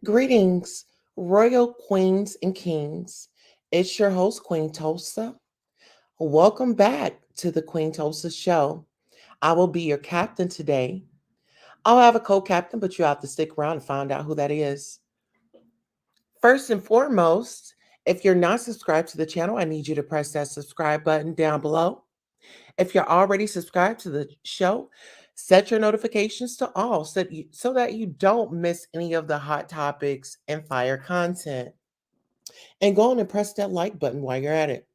Greetings, royal queens and kings. It's your host, Queen Tulsa. Welcome back to the Queen Tulsa Show. I will be your captain today. I'll have a co-captain, but you have to stick around and find out who that is. First and foremost, if you're not subscribed to the channel, I need you to press that subscribe button down below. If you're already subscribed to the show, set your notifications to all so that you don't miss any of the hot topics and fire content. And go on and press that like button while you're at it.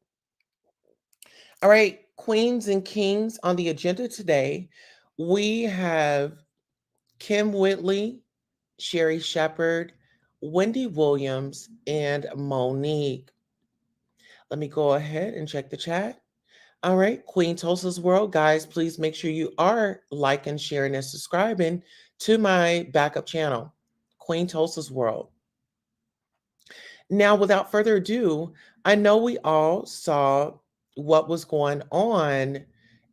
All right, queens and kings, on the agenda today, we have Kim Whitley, Sherri Shepherd, Wendy Williams, and Monique. Let me go ahead and check the chat. All right, Queen Tulsa's World, guys, please make sure you are liking, sharing, and subscribing to my backup channel, Queen Tulsa's World. Now, without further ado, I know we all saw what was going on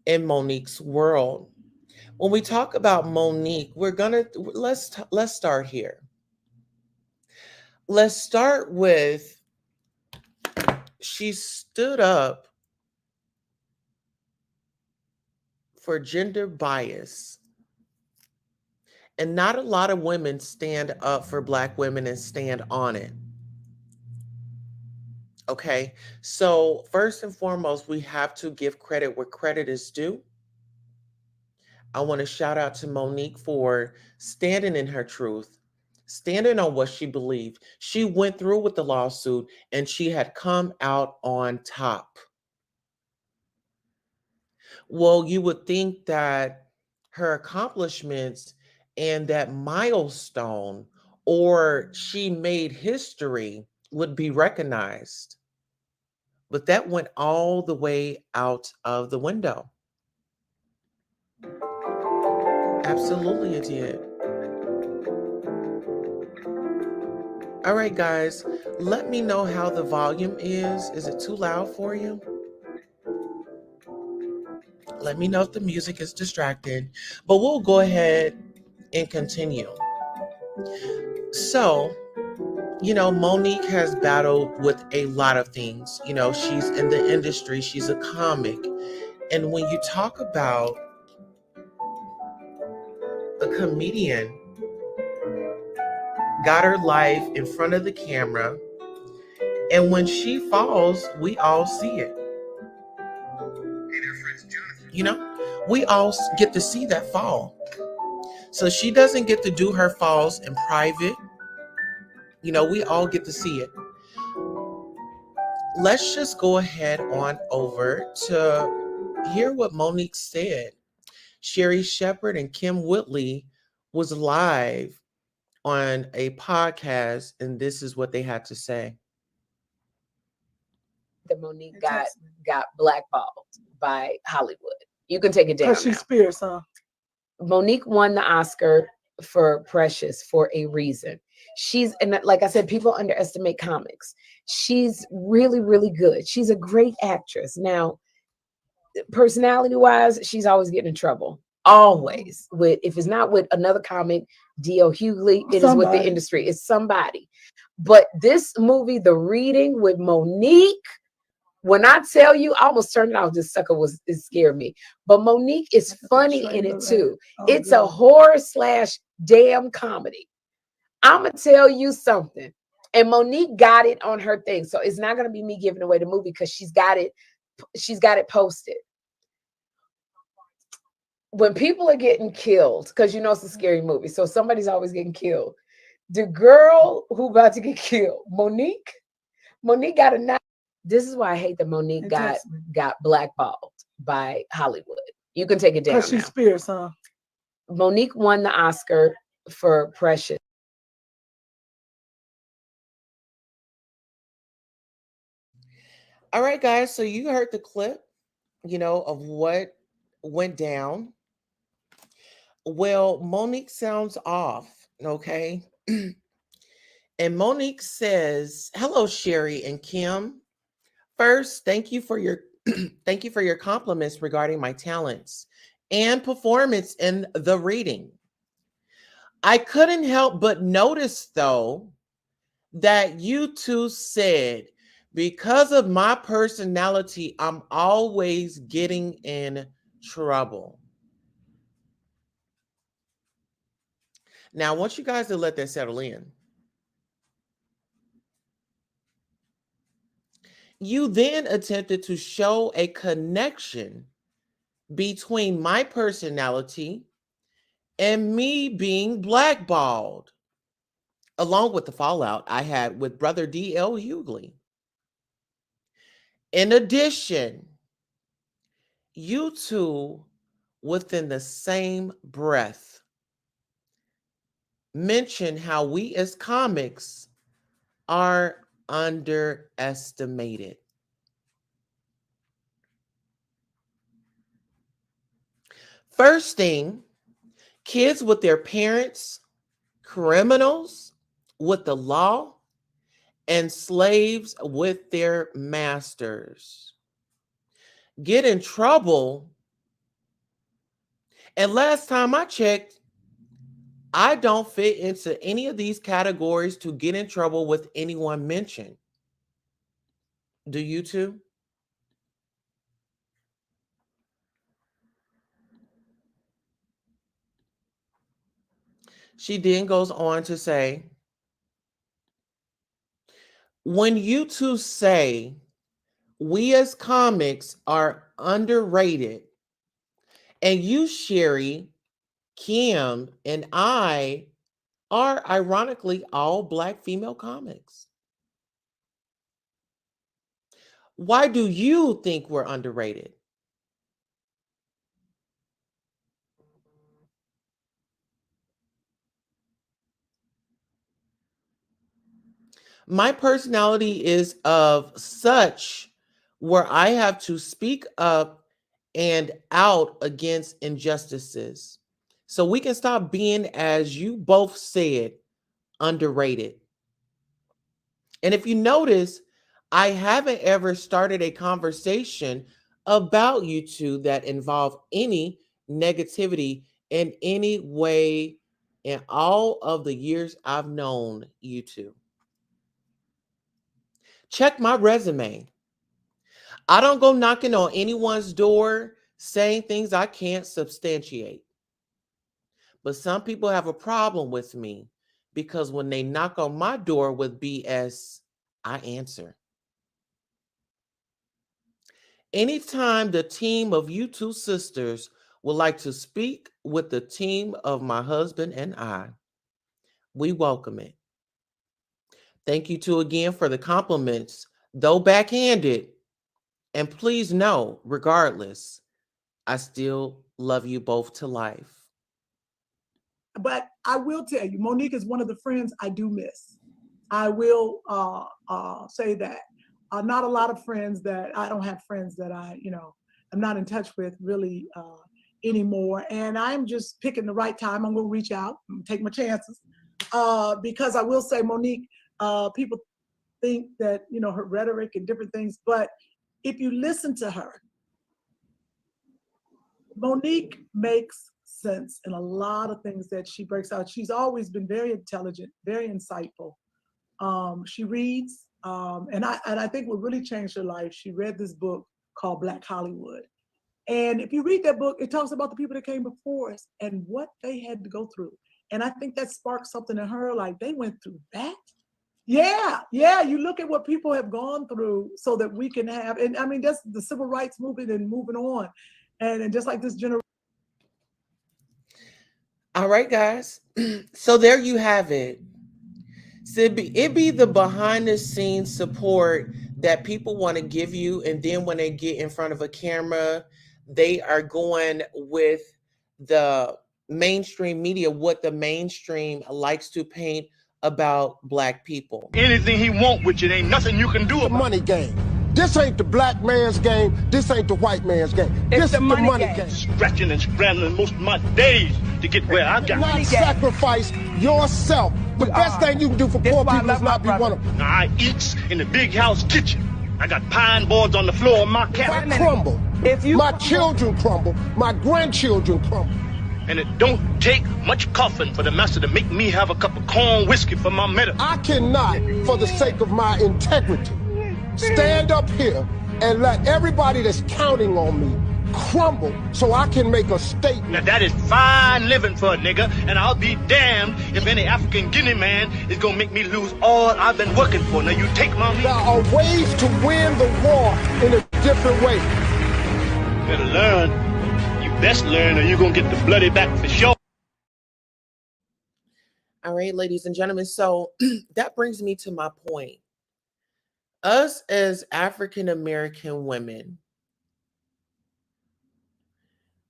in Monique's world. When we talk about Monique, let's start here. Let's start with, she stood up for gender bias. And not a lot of women stand up for Black women and stand on it. Okay, so first and foremost, we have to give credit where credit is due. I want to shout out to Monique for standing in her truth, standing on what she believed. She went through with the lawsuit and she had come out on top. Well, you would think that her accomplishments and that milestone, or she made history, would be recognized. But that went all the way out of the window. Absolutely, it did. All right, guys, let me know how the volume is. Is it too loud for you? Let me know if the music is distracted, but we'll go ahead and continue. So, Monique has battled with a lot of things. She's in the industry, she's a comic. And when you talk about a comedian, got her life in front of the camera, and when she falls, we all see it. We all get to see that fall. So she doesn't get to do her falls in private. We all get to see it. Let's just go ahead on over to hear what Monique said. Sherri Shepherd and Kim Whitley was live on a podcast, and this is what they had to say. That Monique got blackballed by Hollywood. You can take it down. Because she's Spears, huh? Monique won the Oscar for Precious for a reason. And like I said, people underestimate comics. She's really, really good. She's a great actress. Now, personality-wise, she's always getting in trouble. Always. If it's not with another comic, D.L. Hughley, it is with the industry. It's somebody. But this movie, The Reading with Monique, when I tell you, I almost turned it off. This sucker it scared me. But Monique is funny in it too. It's a horror / damn comedy. I'm gonna tell you something. And Monique got it on her thing. So it's not gonna be me giving away the movie because she's got it posted. When people are getting killed, because it's a scary movie, so somebody's always getting killed. The girl who about to get killed, Monique got a knife This is why I hate that Monique got blackballed by Hollywood. You can take it down. Because she's Spears, huh? Monique won the Oscar for Precious. All right, guys. So you heard the clip, of what went down. Well, Monique sounds off, okay? And Monique says, "Hello, Sherri and Kim. First, thank you for your thank you for your compliments regarding my talents and performance in the reading. I couldn't help but notice, though, that you two said, because of my personality, I'm always getting in trouble. Now, I want you guys to let that settle in. You then attempted to show a connection between my personality and me being blackballed, along with the fallout I had with brother D.L. Hughley. In addition, you two, within the same breath, mention how we as comics are underestimated. First thing, kids with their parents, criminals with the law, and slaves with their masters get in trouble. And last time I checked, I don't fit into any of these categories to get in trouble with anyone mentioned. Do you two? She then goes on to say, when you two say we as comics are underrated, and you, Sherri, Kim, and I are ironically all Black female comics, why do you think we're underrated? My personality is of such where I have to speak up and out against injustices. So we can stop being, as you both said, underrated. And if you notice, I haven't ever started a conversation about you two that involve any negativity in any way in all of the years I've known you two. Check my resume. I don't go knocking on anyone's door saying things I can't substantiate. But some people have a problem with me because when they knock on my door with BS, I answer. Anytime the team of you two sisters would like to speak with the team of my husband and I, we welcome it. Thank you two again for the compliments, though backhanded. And please know, regardless, I still love you both to life. But I will tell you, Monique is one of the friends I do miss. I will say that. Not a lot of friends that I don't have friends that I'm not in touch with really anymore. And I'm just picking the right time. I'm going to reach out and take my chances because I will say, Monique, people think that, her rhetoric and different things, but if you listen to her, Monique makes sense in a lot of things that she breaks out. She's always been very intelligent, very insightful. She reads, and I think what really changed her life, she read this book called Black Hollywood. And if you read that book, it talks about the people that came before us and what they had to go through. And I think that sparked something in her, like they went through that. Yeah, you look at what people have gone through so that we can have, and I mean, that's the civil rights movement and moving on. And just like this generation. All right, guys. So there you have it. So it be the behind the scenes support that people want to give you, and then when they get in front of a camera, they are going with the mainstream media, what the mainstream likes to paint about Black people. Anything he want with it, ain't nothing you can do about it. Money game. This ain't the black man's game. This ain't the white man's game. This is the money game. Scratching and scrambling most of my days to get where I got. Not sacrifice yourself. The best thing you can do for poor people is not be one of them. Now, I eats in the big house kitchen. I got pine boards on the floor of my cabin. If I crumble, my children crumble, my grandchildren crumble. And it don't take much coughing for the master to make me have a cup of corn whiskey for my medicine. I cannot, for the sake of my integrity, stand up here and let everybody that's counting on me crumble so I can make a statement. Now that is fine living for a nigga, and I'll be damned if any African Guinea man is gonna make me lose all I've been working for. Now you take my meat. There are ways to win the war in a different way. Better learn. You best learn or you're gonna get the bloody back for sure. All right, ladies and gentlemen. So that brings me to my point. Us as African American women,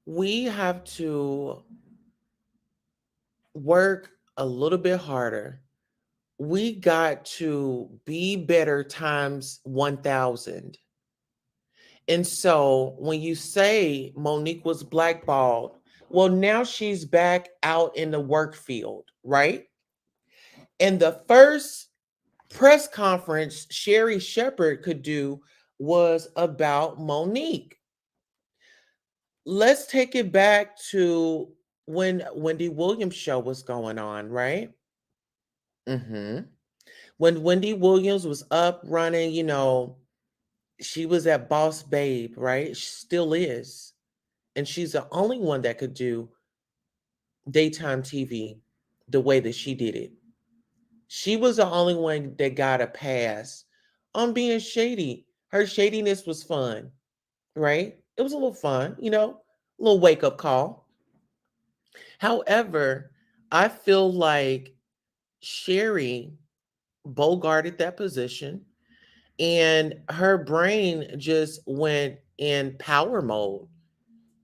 we have to work a little bit harder. We got to be better times 1,000. And so when you say Monique was blackballed, well, now she's back out in the work field, right? And the first press conference Sherri Shepherd could do was about Monique. Let's take it back to when Wendy Williams' show was going on, right? When Wendy Williams was up running, she was at Boss Babe, right? She still is. And she's the only one that could do daytime TV the way that she did it. She was the only one that got a pass on being shady. Her shadiness was fun, right? It was a little fun, a little wake-up call. However, I feel like Sherri bogarted that position, and her brain just went in power mode.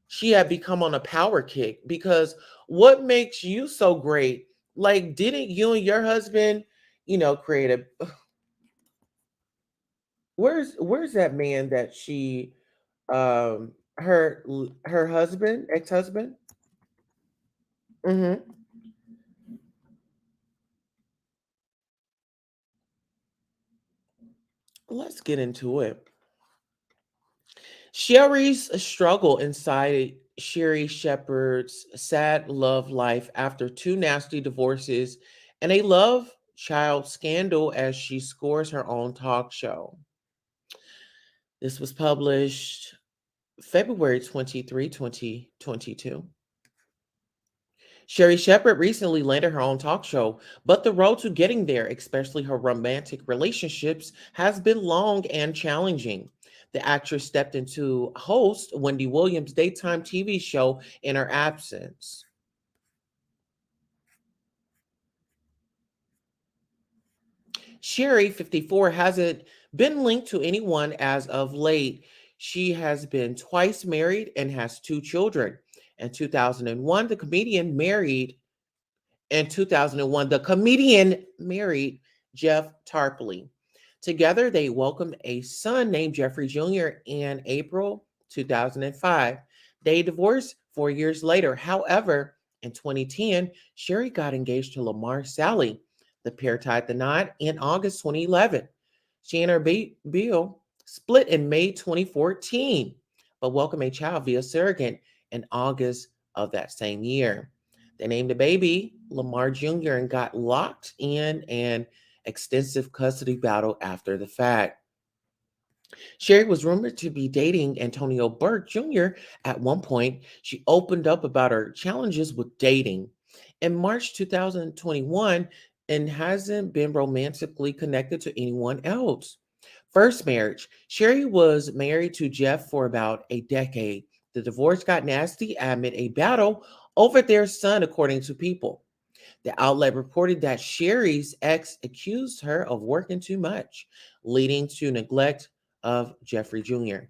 She had become on a power kick, because what makes you so great? Like, didn't you and your husband, create a... Where's that man that she, her husband, ex-husband? Let's get into it. Sherri's struggle inside Sherri Shepherd's sad love life after 2 nasty divorces and a love child scandal as she scores her own talk show. This was published February 23, 2022. Sherri Shepherd recently landed her own talk show, but the road to getting there, especially her romantic relationships, has been long and challenging. The actress stepped into host Wendy Williams' daytime TV show in her absence. Sherri, 54, hasn't been linked to anyone as of late. She has been twice married and has 2 children. In 2001, the comedian married Jeff Tarpley. Together, they welcomed a son named Jeffrey Jr. in April 2005. They divorced 4 years later. However, in 2010, Sherri got engaged to Lamar Sally. The pair tied the knot in August 2011. She and her Bill split in May 2014, but welcomed a child via surrogate in August of that same year. They named the baby Lamar Jr. and got locked in an extensive custody battle after the fact. Sherri was rumored to be dating Antonio Burke Jr. At one point. She opened up about her challenges with dating in March 2021 and hasn't been romantically connected to anyone else. First marriage. Sherri was married to Jeff for about a decade. The divorce got nasty amid a battle over their son, according to People. The outlet reported that Sherri's ex accused her of working too much, leading to neglect of Jeffrey Jr.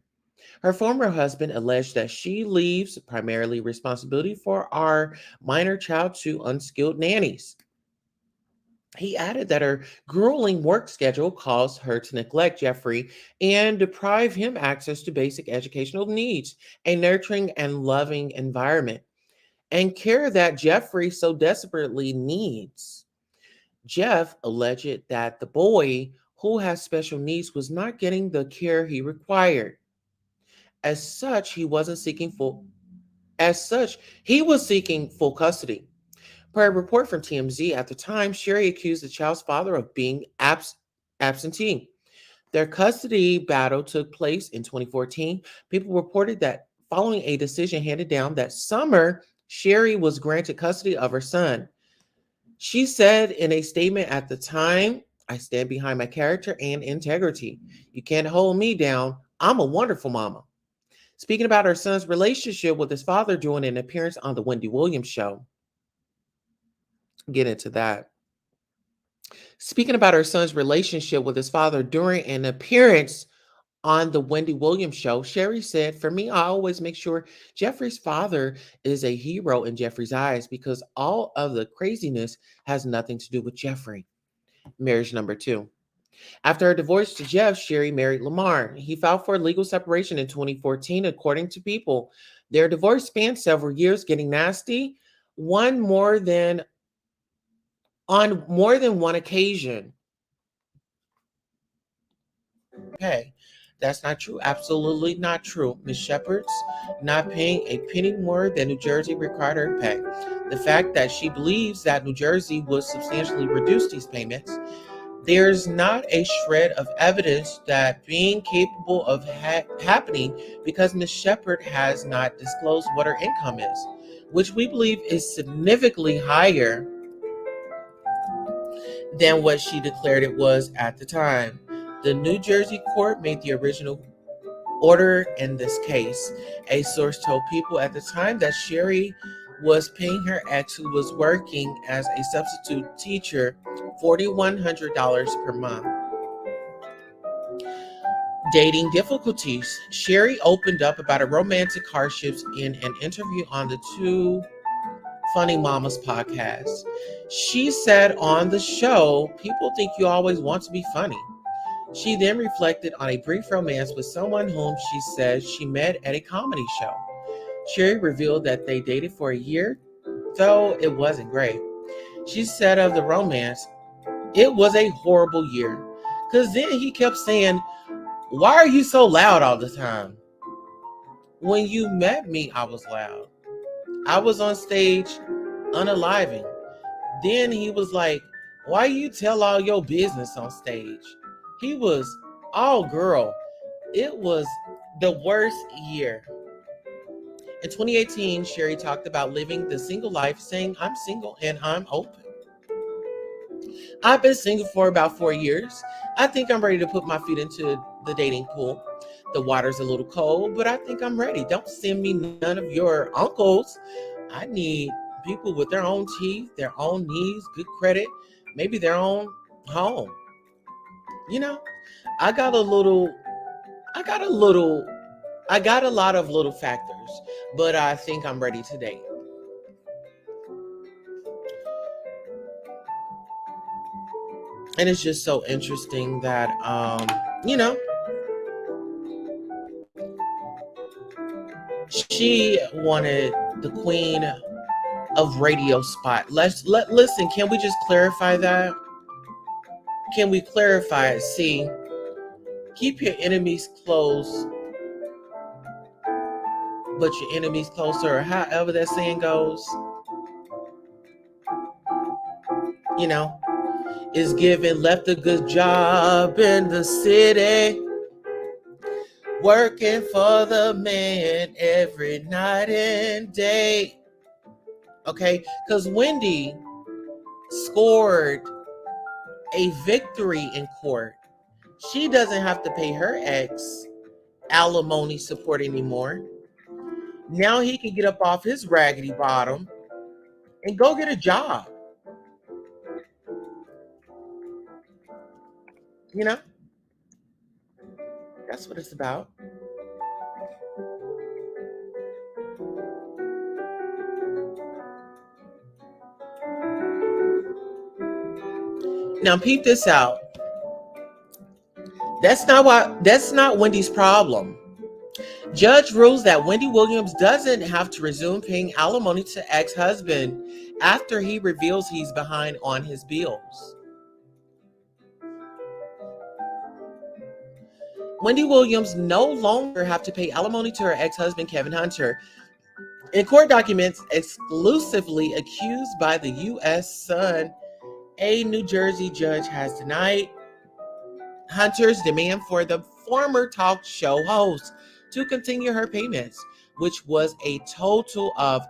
Her former husband alleged that she leaves primarily responsibility for our minor child to unskilled nannies. He added that her grueling work schedule caused her to neglect Jeffrey and deprive him access to basic educational needs, a nurturing and loving environment, and care that Jeffrey so desperately needs. Jeff alleged that the boy who has special needs was not getting the care he required. As such, he wasn't seeking full as such, he was seeking full custody. Per a report from TMZ, at the time, Sherri accused the child's father of being absentee. Their custody battle took place in 2014. People reported that following a decision handed down that summer, Sherri was granted custody of her son. She said in a statement at the time, "I stand behind my character and integrity. You can't hold me down. I'm a wonderful mama." Speaking about her son's relationship with his father during an appearance on the Wendy Williams show. Get into that. Speaking about her son's relationship with his father during an appearance on the Wendy Williams show, Sherri said, "For me, I always make sure Jeffrey's father is a hero in Jeffrey's eyes because all of the craziness has nothing to do with Jeffrey." Marriage number 2. After her divorce to Jeff, Sherri married Lamar. He filed for legal separation in 2014, according to People. Their divorce spanned several years, getting nasty, on more than one occasion. Okay, that's not true. Absolutely not true. Ms. Shepherd's not paying a penny more than New Jersey required her to pay. The fact that she believes that New Jersey would substantially reduce these payments, there's not a shred of evidence that being capable of happening because Ms. Shepherd has not disclosed what her income is, which we believe is significantly higher than what she declared it was at the time. The New Jersey court made the original order in this case. A source told People at the time that Sherri was paying her ex, who was working as a substitute teacher, $4,100 per month. Dating difficulties. Sherri opened up about her romantic hardships in an interview on the Two Funny Mamas podcast. She said on the show, "People think you always want to be funny." She then reflected on a brief romance with someone whom she says she met at a comedy show. Sherri revealed that they dated for a year, though it wasn't great. She said of the romance, "It was a horrible year. Because then he kept saying, 'Why are you so loud all the time?' When you met me, I was loud. I was on stage unaliving. Then he was like, 'Why you tell all your business on stage?' He was all girl. It was the worst year." In 2018, Sherri talked about living the single life, saying, "I'm single and I'm open. I've been single for about 4 years. I think I'm ready to put my feet into the dating pool. The water's a little cold, but I think I'm ready. Don't send me none of your uncles. I need people with their own teeth, their own needs, good credit, maybe their own home. You know, I got a lot of little factors, but I think I'm ready to date." And it's just so interesting that, she wanted the queen of radio spot. Listen, can we just clarify that? Can we clarify it? See, keep your enemies close, but your enemies closer, or however that saying goes. Is given, left a good job in the city, working for the man every night and day. Okay, because Wendy scored a victory in court. She doesn't have to pay her ex alimony support anymore. Now he can get up off his raggedy bottom and go get a job. You know, that's what it's about. Now, peep this out. That's not Wendy's problem. Judge rules that Wendy Williams doesn't have to resume paying alimony to ex-husband after he reveals he's behind on his bills. Wendy Williams no longer have to pay alimony to her ex-husband, Kevin Hunter. In court documents exclusively accused by the U.S. Sun, a New Jersey judge has denied Hunter's demand for the former talk show host to continue her payments, which was a total of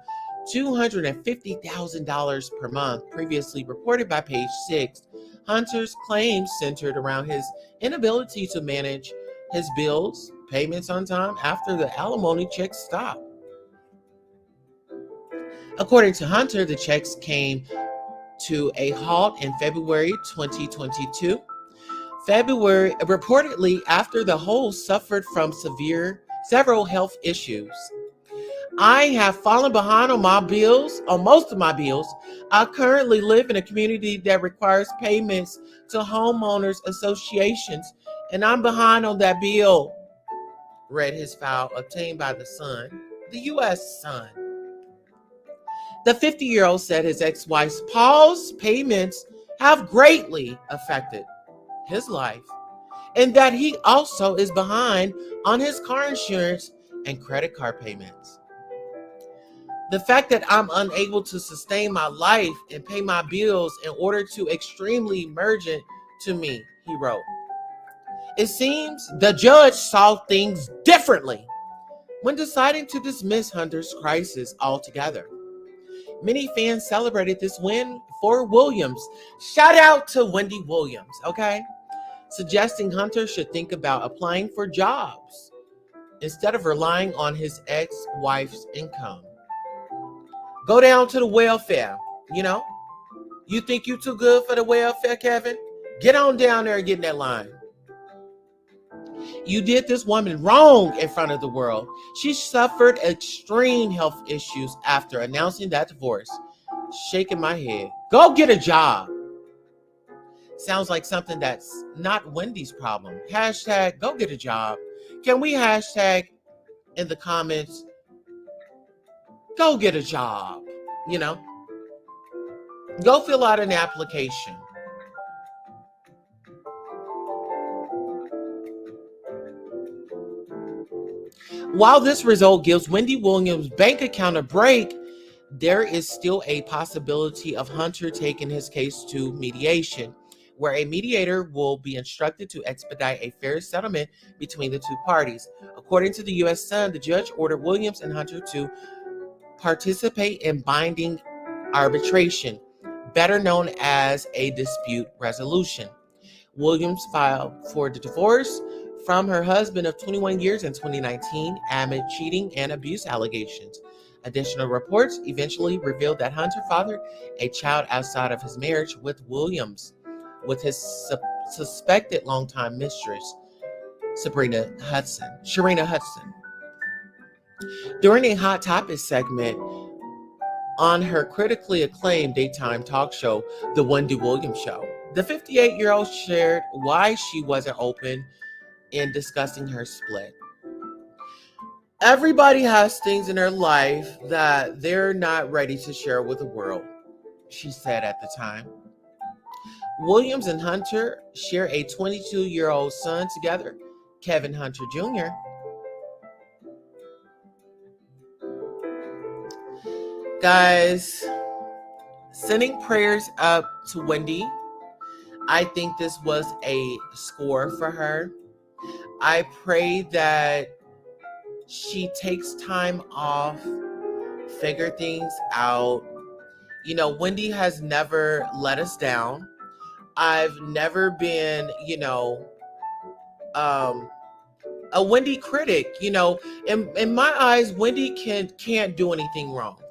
$250,000 per month, previously reported by Page Six. Hunter's claims centered around his inability to manage his bills, payments on time after the alimony checks stopped. According to Hunter, the checks came to a halt in February 2022. Reportedly after the host suffered from several health issues. I have fallen behind on most of my bills. I currently live in a community that requires payments to homeowners associations, and I'm behind on that bill, read his file obtained by the Sun, the U.S. Sun. The 50-year-old said his ex-wife's paused payments have greatly affected his life, and that he also is behind on his car insurance and credit card payments. The fact that I'm unable to sustain my life and pay my bills in order to extremely emergent to me, he wrote. It seems the judge saw things differently when deciding to dismiss Hunter's crisis altogether. Many fans celebrated this win for Williams. Shout out to Wendy Williams, okay? Suggesting Hunter should think about applying for jobs instead of relying on his ex-wife's income. Go down to the welfare, you know? You think you too good for the welfare, Kevin? Get on down there and get in that line. You did this woman wrong in front of the world. She suffered extreme health issues after announcing that divorce. Shaking my head. Go get a job. Sounds like something that's not Wendy's problem. Hashtag go get a job. Can we hashtag in the comments, go get a job, you know? Go fill out an application. While this result gives Wendy Williams' bank account a break, there is still a possibility of Hunter taking his case to mediation, where a mediator will be instructed to expedite a fair settlement between the two parties. According to the U.S. Sun, the judge ordered Williams and Hunter to participate in binding arbitration, better known as a dispute resolution. Williams filed for the divorce from her husband of 21 years in 2019 amid cheating and abuse allegations. Additional reports eventually revealed that Hunter fathered a child outside of his marriage with Williams, with his suspected longtime mistress, Sherri Hudson. During a Hot Topic segment on her critically acclaimed daytime talk show, The Wendy Williams Show, the 58-year-old shared why she wasn't open in discussing her split. Everybody has things in their life that they're not ready to share with the world, she said at the time. Williams and Hunter share a 22-year-old son together, Kevin Hunter Jr. Guys, sending prayers up to Wendy. I think this was a score for her. I pray that she takes time off, figure things out. You know, Wendy has never let us down. I've never been, a Wendy critic. You know, in my eyes, Wendy can't do anything wrong.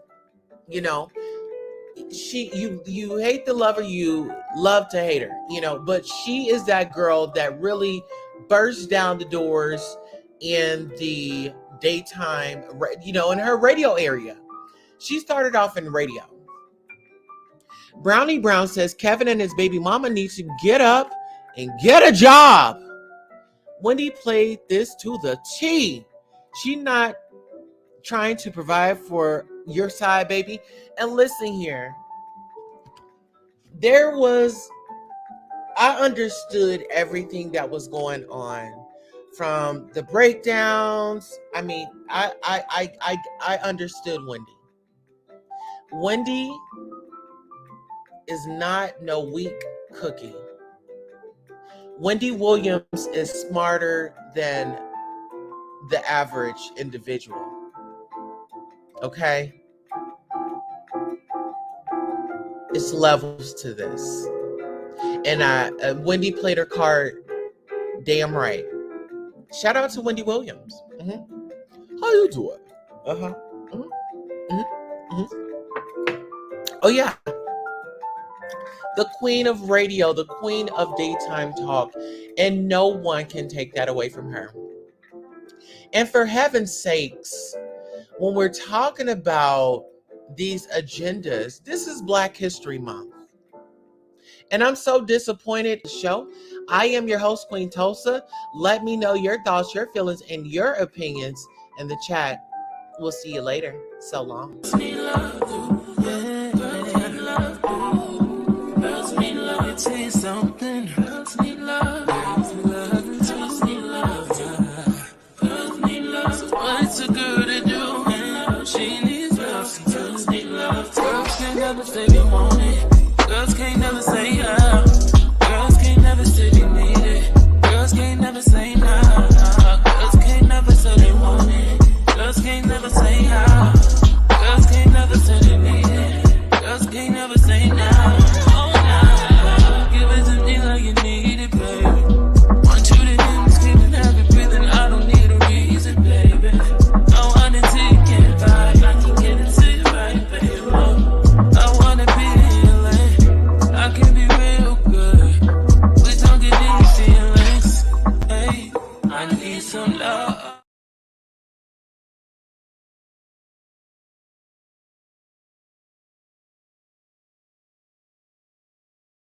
You know, you hate the lover, you love to hate her, you know, but she is that girl that really bursts down the doors in the daytime, you know, in her radio area. She started off in radio. Brownie Brown says Kevin and his baby mama need to get up and get a job. Wendy played this to the T. She not trying to provide for your side, baby. And listen here. I understood everything that was going on from the breakdowns. I mean, I understood Wendy. Wendy is not no weak cookie. Wendy Williams is smarter than the average individual. Okay? It's levels to this. And Wendy played her card damn right. Shout out to Wendy Williams. Mm-hmm. How you doing? Uh-huh. Mm-hmm. Mm-hmm. Mm-hmm. Oh, yeah. The queen of radio, the queen of daytime talk, and no one can take that away from her. And for heaven's sakes, when we're talking about these agendas, this is Black History Month. And I'm so disappointed in the show. I am your host, Queen Tulsa. Let me know your thoughts, your feelings, and your opinions in the chat. We'll see you later. So long. Say something. Girls need love. Girls need love. Girls need love. So what's a girl?